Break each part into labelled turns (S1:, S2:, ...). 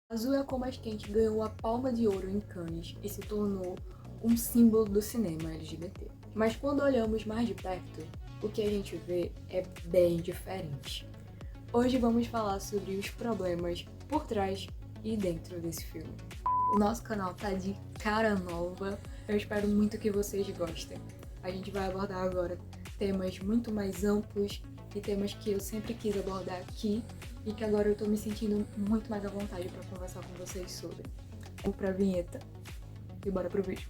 S1: Azul é como a Quente ganhou a Palma de Ouro em Cannes e se tornou um símbolo do cinema LGBT. Mas quando olhamos mais de perto, o que a gente vê é bem diferente. Hoje vamos falar sobre os problemas por trás e dentro desse filme. O nosso canal tá de cara nova, eu espero muito que vocês gostem. A gente vai abordar agora temas muito mais amplos e temas que eu sempre quis abordar aqui e que agora eu tô me sentindo muito mais à vontade para conversar com vocês sobre. Vamos pra vinheta e bora pro vídeo.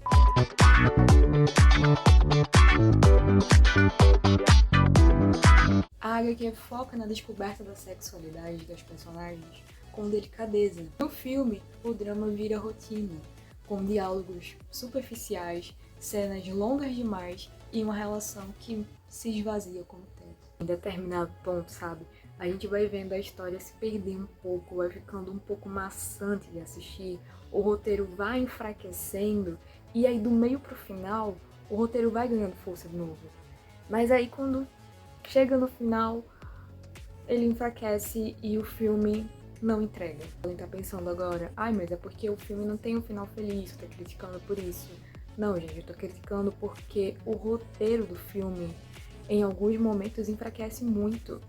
S1: A HQ foca na descoberta da sexualidade das personagens com delicadeza. No filme, o drama vira rotina, com diálogos superficiais, cenas longas demais e uma relação que se esvazia com o tempo. Em determinado ponto, sabe, a gente vai vendo a história se perder um pouco, vai ficando um pouco maçante de assistir, o roteiro vai enfraquecendo e aí do meio pro final, o roteiro vai ganhando força de novo. Mas aí quando chega no final, ele enfraquece e o filme não entrega. Alguém tá pensando agora, ai, mas é porque o filme não tem um final feliz, tô criticando por isso. Não, gente, eu tô criticando porque o roteiro do filme, em alguns momentos, enfraquece muito.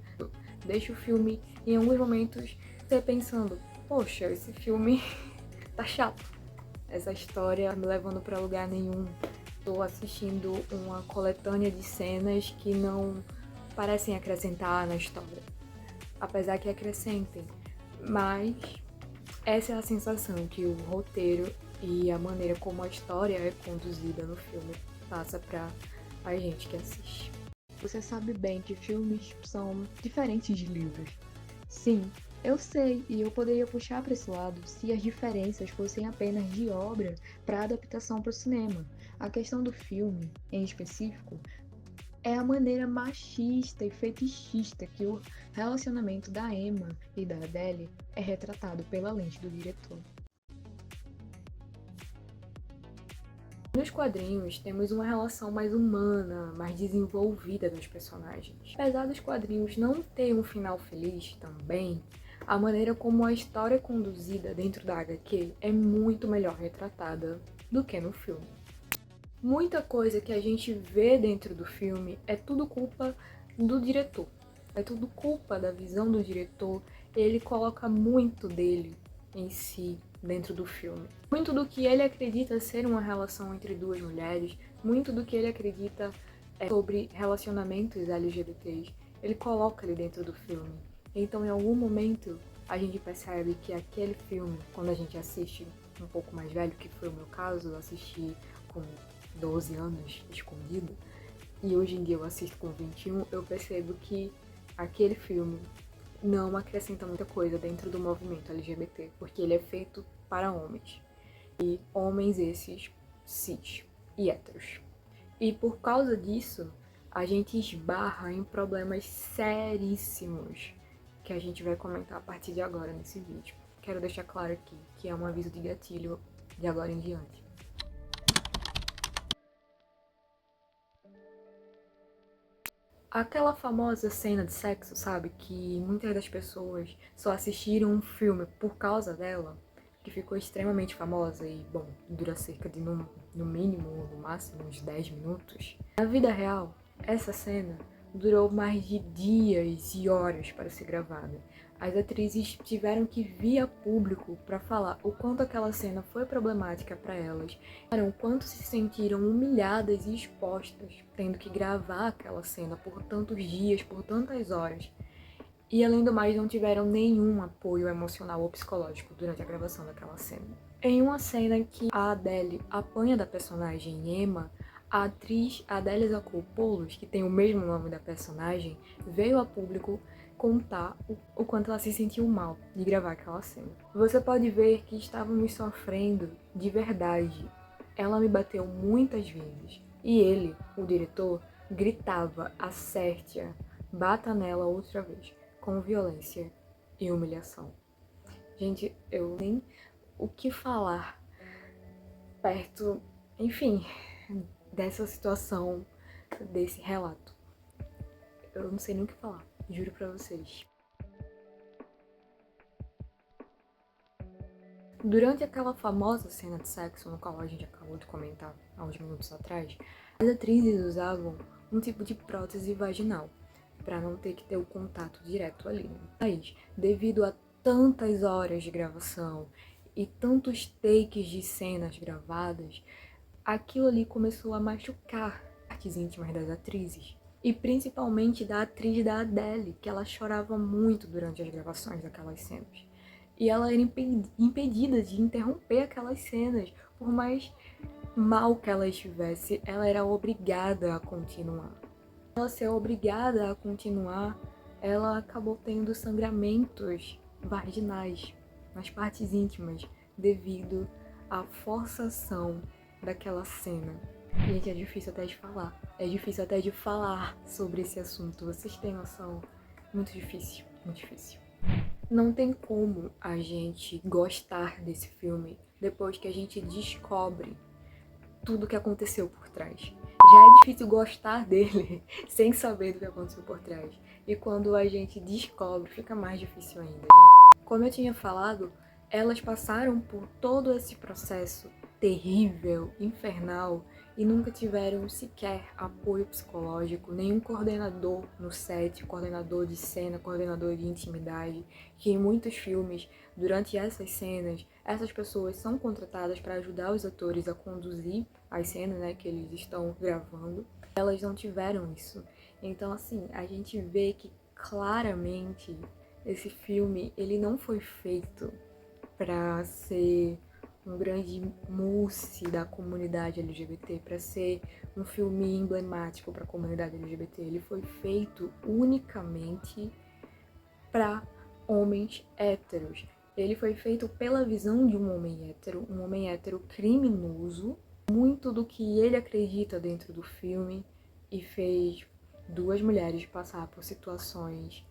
S1: Deixa o filme, em alguns momentos, você pensando, poxa, esse filme tá chato. Essa história me levando pra lugar nenhum. Tô assistindo uma coletânea de cenas que não parecem acrescentar na história. Apesar que acrescentem. Mas essa é a sensação que o roteiro e a maneira como a história é conduzida no filme passa pra a gente que assiste. Você sabe bem que filmes são diferentes de livros. Sim, eu sei, e eu poderia puxar para esse lado se as diferenças fossem apenas de obra para adaptação para o cinema. A questão do filme, em específico, é a maneira machista e fetichista que o relacionamento da Emma e da Adele é retratado pela lente do diretor. Nos quadrinhos, temos uma relação mais humana, mais desenvolvida dos personagens. Apesar dos quadrinhos não ter um final feliz também, a maneira como a história é conduzida dentro da HQ é muito melhor retratada do que no filme. Muita coisa que a gente vê dentro do filme é tudo culpa do diretor. É tudo culpa da visão do diretor. Ele coloca muito dele em si dentro do filme. Muito do que ele acredita ser uma relação entre duas mulheres, muito do que ele acredita sobre relacionamentos LGBTs, ele coloca ali dentro do filme. Então, em algum momento, a gente percebe que aquele filme, quando a gente assiste um pouco mais velho, que foi o meu caso, eu assisti com 12 anos, escondido, e hoje em dia eu assisto com 21, eu percebo que aquele filme não acrescenta muita coisa dentro do movimento LGBT, porque ele é feito para homens. E homens esses cis e héteros. E por causa disso, a gente esbarra em problemas seríssimos que a gente vai comentar a partir de agora nesse vídeo. Quero deixar claro aqui que é um aviso de gatilho de agora em diante. Aquela famosa cena de sexo, sabe? Que muitas das pessoas só assistiram um filme por causa dela, que ficou extremamente famosa e, bom, dura cerca de, no mínimo ou no máximo, uns 10 minutos. Na vida real, essa cena durou mais de dias e horas para ser gravada. As atrizes tiveram que vir a público para falar o quanto aquela cena foi problemática para elas, o quanto se sentiram humilhadas e expostas, tendo que gravar aquela cena por tantos dias, por tantas horas. E além do mais, não tiveram nenhum apoio emocional ou psicológico durante a gravação daquela cena. Em uma cena em que a Adele apanha da personagem Emma, a atriz Adele Exarchopoulos, que tem o mesmo nome da personagem, veio a público contar o quanto ela se sentiu mal de gravar aquela cena. Você pode ver que estávamos sofrendo de verdade. Ela me bateu muitas vezes. E ele, o diretor, gritava: acerte-a, bata nela outra vez, com violência e humilhação. Gente, eu nem o que falar perto, enfim, dessa situação, desse relato. Eu não sei nem o que falar, juro pra vocês. Durante aquela famosa cena de sexo, no qual a gente acabou de comentar há uns minutos atrás, as atrizes usavam um tipo de prótese vaginal, para não ter que ter o contato direto ali. Mas, devido a tantas horas de gravação e tantos takes de cenas gravadas, aquilo ali começou a machucar partes íntimas das atrizes. E principalmente da atriz da Adele, que ela chorava muito durante as gravações daquelas cenas. E ela era impedida de interromper aquelas cenas, por mais mal que ela estivesse, ela era obrigada a continuar. Ela ser obrigada a continuar, ela acabou tendo sangramentos vaginais nas partes íntimas devido à forçação daquela cena. Gente, é difícil até de falar. É difícil até de falar sobre esse assunto. Vocês têm noção? Muito difícil, muito difícil. Não tem como a gente gostar desse filme depois que a gente descobre tudo que aconteceu por trás. Já é difícil gostar dele sem saber do que aconteceu por trás. E quando a gente descobre, fica mais difícil ainda, gente. Como eu tinha falado, elas passaram por todo esse processo terrível, infernal, e nunca tiveram sequer apoio psicológico, nenhum coordenador no set, coordenador de cena, coordenador de intimidade, que em muitos filmes, durante essas cenas, essas pessoas são contratadas para ajudar os atores a conduzir as cenas, né, que eles estão gravando. Elas não tiveram isso. Então, assim, a gente vê que claramente esse filme, ele não foi feito para ser um grande mousse da comunidade LGBT, para ser um filme emblemático para a comunidade LGBT. Ele foi feito unicamente para homens héteros. Ele foi feito pela visão de um homem hétero criminoso, muito do que ele acredita dentro do filme, e fez duas mulheres passar por situações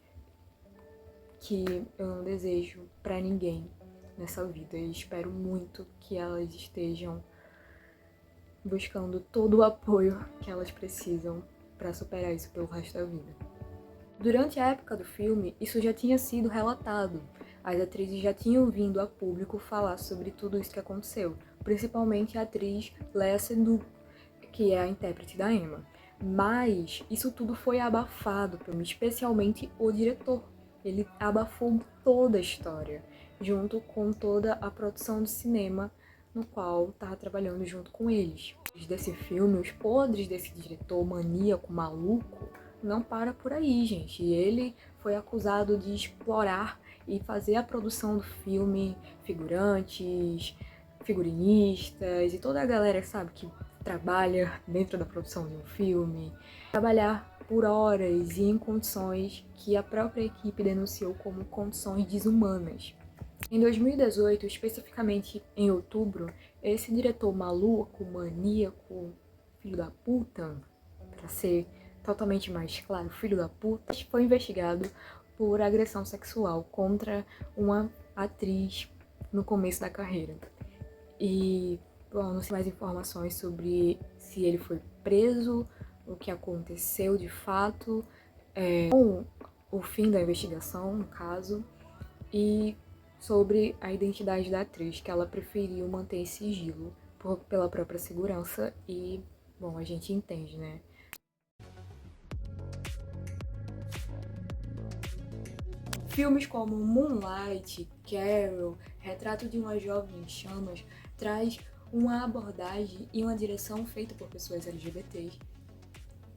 S1: que eu não desejo para ninguém nessa vida, e espero muito que elas estejam buscando todo o apoio que elas precisam para superar isso pelo resto da vida. Durante a época do filme, isso já tinha sido relatado. As atrizes já tinham vindo a público falar sobre tudo isso que aconteceu, principalmente a atriz Léa Seydoux, que é a intérprete da Emma. Mas isso tudo foi abafado, especialmente o diretor. Ele abafou toda a história, junto com toda a produção de cinema no qual estava trabalhando junto com eles. Desse filme, os podres desse diretor maníaco, maluco, não para por aí, gente. Ele foi acusado de explorar e fazer a produção do filme, figurantes, figurinistas e toda a galera, sabe, que trabalha dentro da produção de um filme, trabalhar por horas e em condições que a própria equipe denunciou como condições desumanas. Em 2018, especificamente em outubro, esse diretor maluco, maníaco, filho da puta, pra ser totalmente mais claro, filho da puta, foi investigado por agressão sexual contra uma atriz no começo da carreira. E, bom, não sei mais informações sobre se ele foi preso, o que aconteceu de fato, com o fim da investigação, no caso, e sobre a identidade da atriz, que ela preferiu manter sigilo pela própria segurança e, bom, a gente entende, né? Filmes como Moonlight, Carol, Retrato de uma Jovem em Chamas, traz uma abordagem e uma direção feita por pessoas LGBTs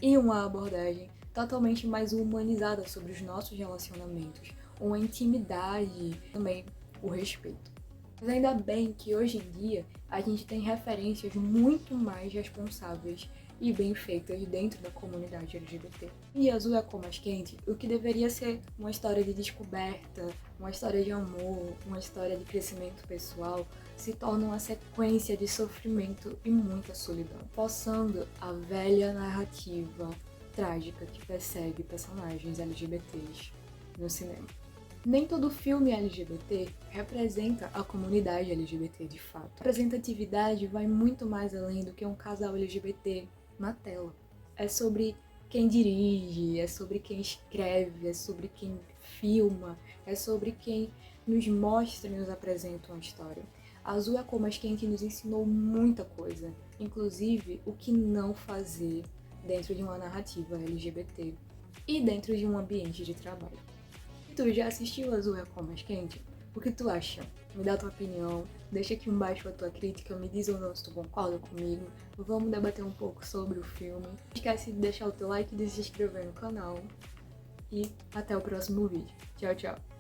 S1: e uma abordagem totalmente mais humanizada sobre os nossos relacionamentos, uma intimidade, também o respeito. Mas ainda bem que hoje em dia a gente tem referências muito mais responsáveis e bem feitas dentro da comunidade LGBT. E Azul é a Cor Mais Quente, o que deveria ser uma história de descoberta, uma história de amor, uma história de crescimento pessoal, se torna uma sequência de sofrimento e muita solidão, forçando a velha narrativa trágica que persegue personagens LGBTs no cinema. Nem todo filme LGBT representa a comunidade LGBT de fato. A representatividade vai muito mais além do que um casal LGBT na tela. É sobre quem dirige, é sobre quem escreve, é sobre quem filma, é sobre quem nos mostra e nos apresenta uma história. Azul é a Cor Mais Quente nos ensinou muita coisa, inclusive o que não fazer dentro de uma narrativa LGBT e dentro de um ambiente de trabalho. Tu já assistiu Azul é a Cor Mais Quente? O que tu acha? Me dá a tua opinião, deixa aqui embaixo a tua crítica, me diz ou não se tu concorda comigo. Vamos debater um pouco sobre o filme. Não esquece de deixar o teu like e de se inscrever no canal. E até o próximo vídeo. Tchau, tchau!